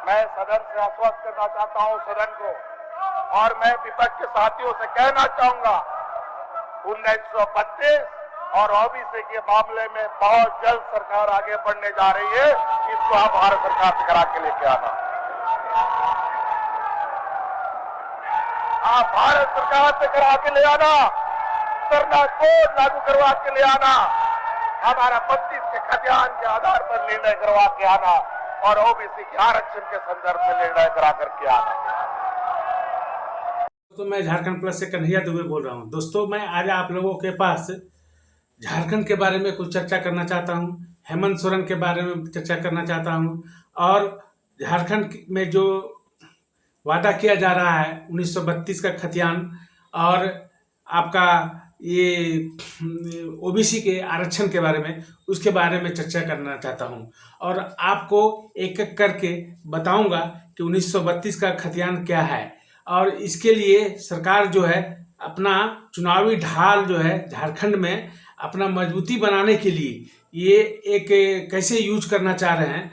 मैं सदन से आश्वस्त करना चाहता हूं सदन को, और मैं विपक्ष के साथियों से कहना चाहूंगा 1932 और ओबीसी के मामले में बहुत जल्द सरकार आगे बढ़ने जा रही है। इसको आप भारत सरकार से करा के लेके आना। आप भारत सरकार से करा के ले आना, सरना कोड लागू करवा के ले आना, हमारा 32 के खतियान के आधार पर निर्णय करवा के आना और ओबीसी के आरक्षण के संदर्भ में निर्णय करा करके आना। दोस्तों, मैं झारखंड प्लस से कन्हैया दुबे बोल रहा हूं। दोस्तों, मैं आज आप लोगों के पास झारखंड के बारे में कुछ चर्चा करना चाहता हूं, हेमंत सोरेन के बारे में चर्चा करना चाहता हूं, और झारखंड में जो वादा किया जा रहा है 1932 का खतियान और आपका ये ओबीसी के आरक्षण के बारे में, उसके बारे में चर्चा करना चाहता हूं और आपको एक एक करके बताऊंगा कि 1932 का खतियान क्या है और इसके लिए सरकार जो है अपना चुनावी ढाल जो है झारखंड में अपना मजबूती बनाने के लिए ये एक कैसे यूज करना चाह रहे हैं।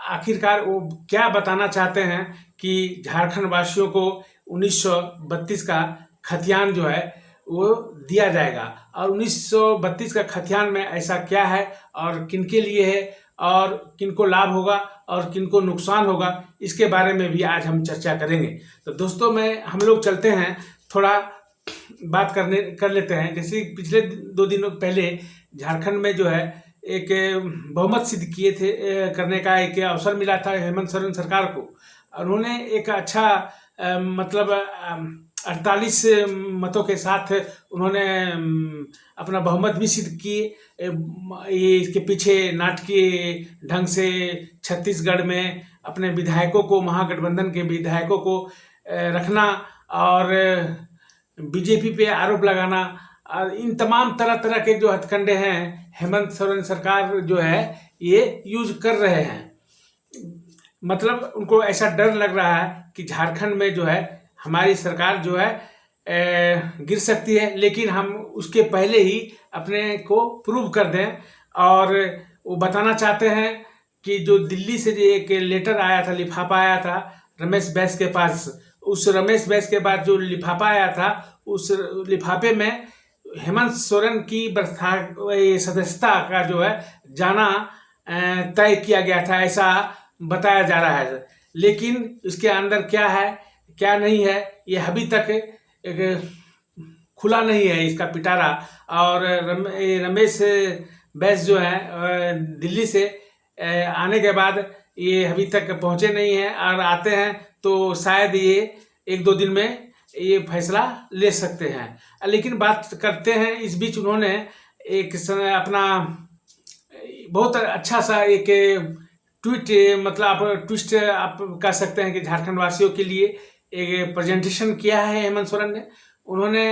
आखिरकार वो क्या बताना चाहते हैं कि झारखंड वासियों को 1932 का खतियान जो है वो दिया जाएगा, और 1932 का खतियान में ऐसा क्या है और किनके लिए है और किनको लाभ होगा और किनको नुकसान होगा, इसके बारे में भी आज हम चर्चा करेंगे। तो दोस्तों, हम लोग चलते हैं, थोड़ा बात कर लेते हैं। जैसे पिछले 2 दिनों पहले झारखंड में जो है एक बहुमत सिद्ध किए थे करने का एक अवसर मिला था हेमंत सोरेन सरकार को। उन्होंने एक अच्छा मतलब 48 मतों के साथ उन्होंने अपना बहुमत भी सिद्ध किए। ये इसके पीछे नाटकीय ढंग से छत्तीसगढ़ में अपने विधायकों को, महागठबंधन के विधायकों को रखना और बीजेपी पे आरोप लगाना, और इन तमाम तरह तरह के जो हथकंडे हैं हेमंत सोरेन सरकार जो है ये यूज कर रहे हैं। मतलब उनको ऐसा डर लग रहा है कि झारखंड में जो है हमारी सरकार जो है गिर सकती है, लेकिन हम उसके पहले ही अपने को प्रूव कर दें। और वो बताना चाहते हैं कि जो दिल्ली से जो एक लेटर आया था, लिफाफा आया था रमेश बैस के पास, उस रमेश बैस के बाद जो लिफाफा आया था, उस लिफाफे में हेमंत सोरेन की सदस्यता का जो है जाना तय किया गया था, ऐसा बताया जा रहा है। लेकिन इसके अंदर क्या है क्या नहीं है ये अभी तक खुला नहीं है इसका पिटारा। और रमेश बैस जो है दिल्ली से आने के बाद ये अभी तक पहुंचे नहीं हैं, और आते हैं तो शायद ये 1-2 दिन में ये फैसला ले सकते हैं। लेकिन बात करते हैं, इस बीच उन्होंने एक अपना बहुत अच्छा सा एक ट्वीट, मतलब आप ट्विस्ट आप कह सकते हैं कि झारखंड वासियों के लिए एक प्रेजेंटेशन किया है हेमंत सोरेन ने। उन्होंने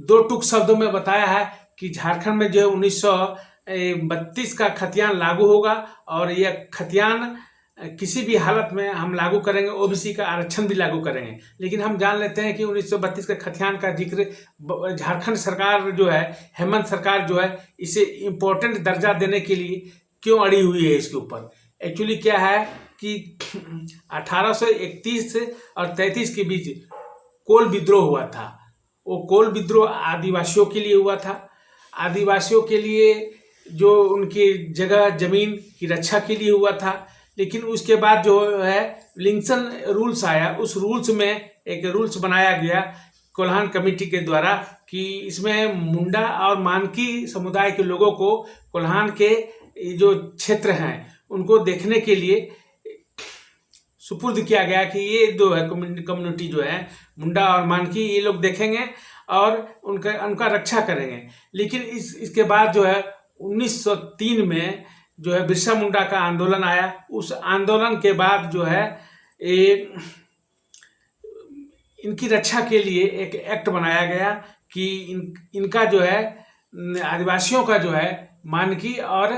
2 टूक शब्दों में बताया है कि झारखंड में जो है 1932 का खतियान लागू होगा, और यह खतियान किसी भी हालत में हम लागू करेंगे, ओबीसी का आरक्षण भी लागू करेंगे। लेकिन हम जान लेते हैं कि 1932 के खतियान का जिक्र झारखंड सरकार जो है, हेमंत सरकार जो है, इसे इम्पोर्टेंट दर्जा देने के लिए क्यों अड़ी हुई है इसके ऊपर। एक्चुअली क्या है कि 1831 और 33 के बीच कोल विद्रोह हुआ था। वो कोल विद्रोह आदिवासियों के लिए हुआ था। आदिवासियों के लिए जो उनकी जगह जमीन की रक्षा के लिए हुआ था। लेकिन उसके बाद जो है लिंकन रूल्स आया, उस रूल्स में एक रूल्स बनाया गया कोल्हान कमेटी के द्वारा कि इसमें मुंडा और मानकी समुदाय के लोगों को कोल्हान के जो क्षेत्र हैं उनको देखने के लिए सुपुर्द किया गया कि ये दो है कम्युनिटी जो है मुंडा और मानकी, ये लोग देखेंगे और उनका रक्षा करेंगे। लेकिन इसके बाद जो है 1903 में जो है बिरसा मुंडा का आंदोलन आया। उस आंदोलन के बाद जो है इनकी रक्षा के लिए एक एक्ट बनाया गया कि इनका जो है आदिवासियों का जो है मानकी और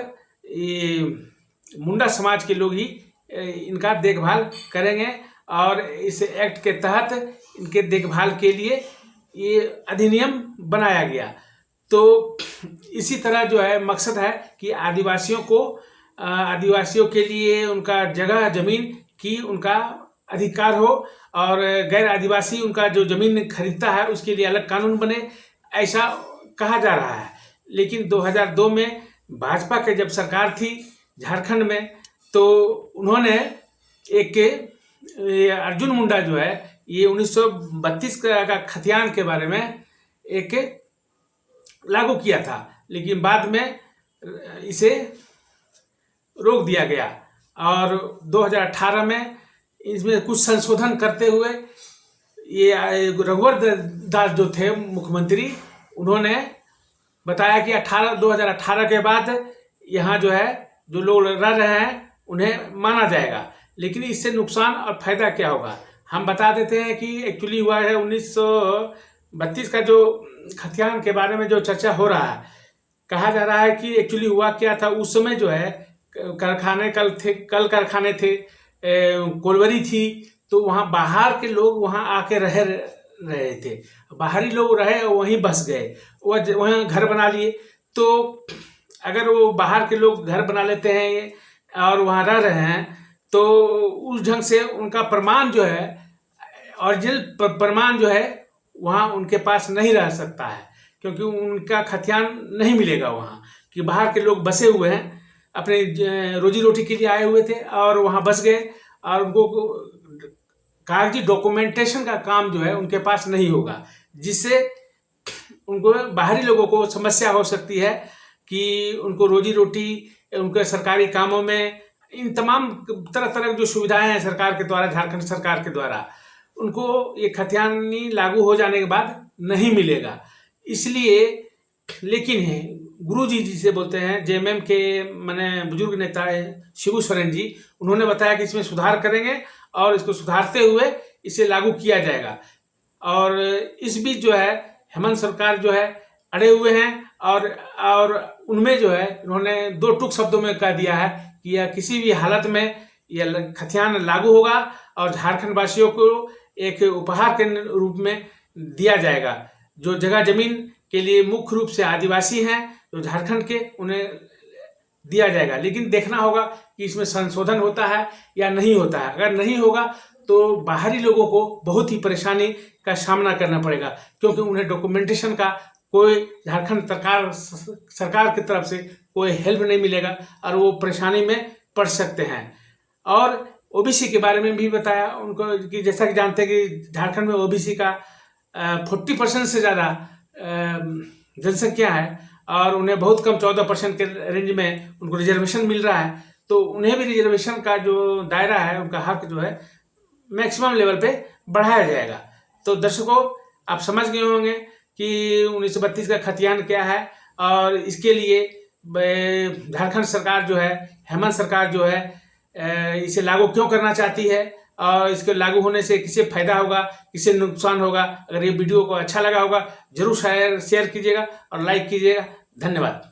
मुंडा समाज के लोग ही इनका देखभाल करेंगे, और इस एक्ट के तहत इनके देखभाल के लिए ये अधिनियम बनाया गया। तो इसी तरह जो है मकसद है कि आदिवासियों के लिए उनका जगह जमीन कि उनका अधिकार हो और गैर आदिवासी उनका जो जमीन खरीदता है उसके लिए अलग कानून बने, ऐसा कहा जा रहा है। लेकिन 2002 में भाजपा के जब सरकार थी झारखंड में, तो उन्होंने एक अर्जुन मुंडा जो है ये 1932 का खतियान के बारे में एक लागू किया था, लेकिन बाद में इसे रोक दिया गया और 2018 में इसमें कुछ संशोधन करते हुए ये रघुवर दास जो थे मुख्यमंत्री, उन्होंने बताया कि 2018 के बाद यहाँ जो है जो लोग रह रहे हैं उन्हें माना जाएगा। लेकिन इससे नुकसान और फायदा क्या होगा हम बता देते हैं कि एक्चुअली हुआ है 1932 का जो खतियान के बारे में जो चर्चा हो रहा है, कहा जा रहा है कि एक्चुअली हुआ क्या था। उस समय जो है कारखाने कल कारखाने थे, कोलवरी थी, तो वहाँ बाहर के लोग वहाँ आके रह रहे थे, बाहरी लोग रहे और वहीं बस गए, वहाँ घर बना लिए। तो अगर वो बाहर के लोग घर बना लेते हैं और वहाँ रह रहे हैं तो उस ढंग से उनका प्रमाण जो है, ओरिजिनल प्रमाण जो है वहाँ उनके पास नहीं रह सकता है, क्योंकि उनका खतियान नहीं मिलेगा वहाँ कि बाहर के लोग बसे हुए हैं, अपने रोजी रोटी के लिए आए हुए थे और वहाँ बस गए और उनको कागजी डॉक्यूमेंटेशन का काम जो है उनके पास नहीं होगा, जिससे उनको बाहरी लोगों को समस्या हो सकती है कि उनको रोजी रोटी, उनके सरकारी कामों में, इन तमाम तरह तरह की जो सुविधाएं हैं सरकार के द्वारा, झारखंड सरकार के द्वारा, उनको ये खतियानी लागू हो जाने के बाद नहीं मिलेगा। इसलिए लेकिन है गुरुजी जिसे बोलते हैं जेएमएम के माने बुजुर्ग नेता है शिबू सोरेन जी, उन्होंने बताया कि इसमें सुधार करेंगे और इसको सुधारते हुए इसे लागू किया जाएगा। और इस बीच जो है हेमंत सरकार जो है अड़े हुए हैं और उनमें जो है उन्होंने 2 टूक शब्दों में कह दिया है कि यह किसी भी हालत में यह खतियान लागू होगा और झारखंड वासियों को एक उपहार के रूप में दिया जाएगा। जो जगह जमीन के लिए मुख्य रूप से आदिवासी हैं जो झारखंड के, उन्हें दिया जाएगा। लेकिन देखना होगा कि इसमें संशोधन होता है या नहीं होता है। अगर नहीं होगा तो बाहरी लोगों को बहुत ही परेशानी का सामना करना पड़ेगा, क्योंकि उन्हें डॉक्यूमेंटेशन का कोई झारखंड सरकार की तरफ से कोई हेल्प नहीं मिलेगा और वो परेशानी में पड़ सकते हैं। और ओबीसी के बारे में भी बताया उनको कि जैसा कि जानते हैं कि झारखंड में ओबीसी का 40% से ज़्यादा जनसंख्या है और उन्हें बहुत कम 14% के रेंज में उनको रिजर्वेशन मिल रहा है। तो उन्हें भी रिजर्वेशन का जो दायरा है, उनका हक जो है मैक्सिमम लेवल पे बढ़ाया जाएगा। तो दर्शकों, आप समझ गए होंगे कि 1932 का खतियान क्या है और इसके लिए झारखंड सरकार जो है, हेमंत सरकार जो है इसे लागू क्यों करना चाहती है और इसके लागू होने से किसे फायदा होगा, किसे नुकसान होगा। अगर ये वीडियो को अच्छा लगा होगा जरूर शेयर कीजिएगा और लाइक कीजिएगा। धन्यवाद।